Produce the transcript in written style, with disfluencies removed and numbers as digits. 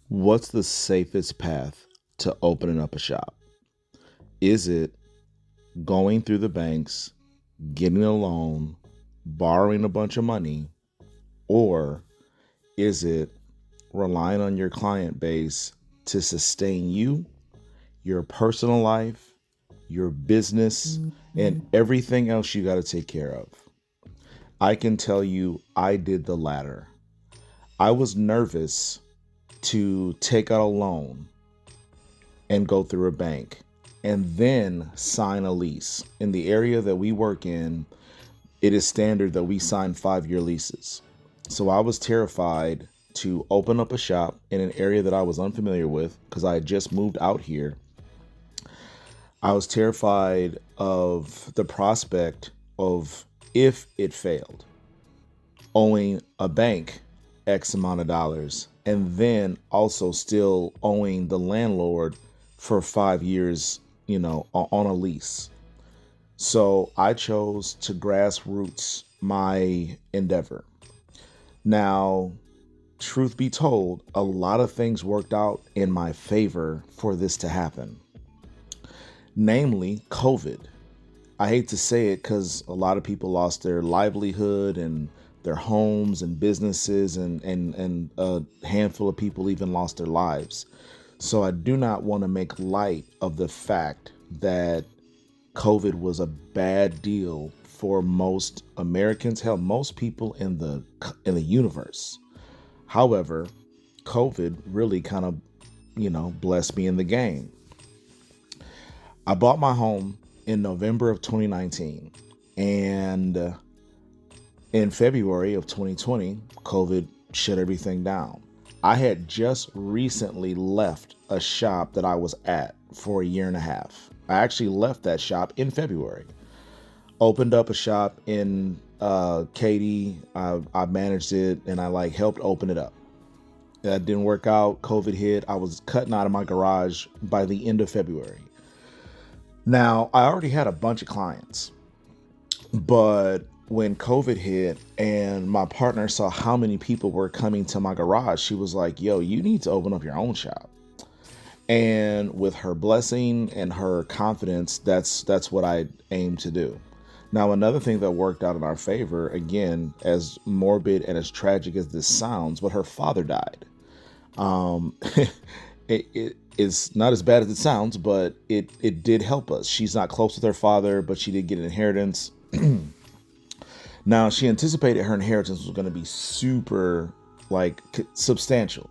What's the safest path to opening up a shop? Is it going through the banks, getting a loan, borrowing a bunch of money, or is it relying on your client base to sustain you, your personal life, your business, and everything else you got to take care of? I can tell you I did the latter. I was nervous to take out a loan and go through a bank and then sign a lease. In the area that we work in, it is standard that we sign 5-year leases. So I was terrified to open up a shop in an area that I was unfamiliar with because I had just moved out here. I was terrified of the prospect of, if it failed, owing a bank X amount of dollars and then also still owing the landlord for 5 years, on a lease. So I chose to grassroots my endeavor. Now, truth be told, a lot of things worked out in my favor for this to happen. Namely, COVID. I hate to say it because a lot of people lost their livelihood and their homes and businesses, and a handful of people even lost their lives. So I do not want to make light of the fact that COVID was a bad deal for most Americans, hell, most people in the universe. However, COVID really kind of, blessed me in the game. I bought my home in November of 2019, and in February of 2020, COVID shut everything down. I had just recently left a shop that I was at for a year and a half. I actually left that shop in February. Opened up a shop in Katy. I managed it and I helped open it up. That didn't work out. COVID hit. I was cutting out of my garage by the end of February. Now, I already had a bunch of clients, but when COVID hit and my partner saw how many people were coming to my garage, she was like, yo, you need to open up your own shop. And with her blessing and her confidence, that's what I aim to do. Now, another thing that worked out in our favor, again, as morbid and as tragic as this sounds, but her father died. It is not as bad as it sounds, but it did help us. She's not close with her father, but she did get an inheritance. Now, she anticipated her inheritance was going to be super substantial.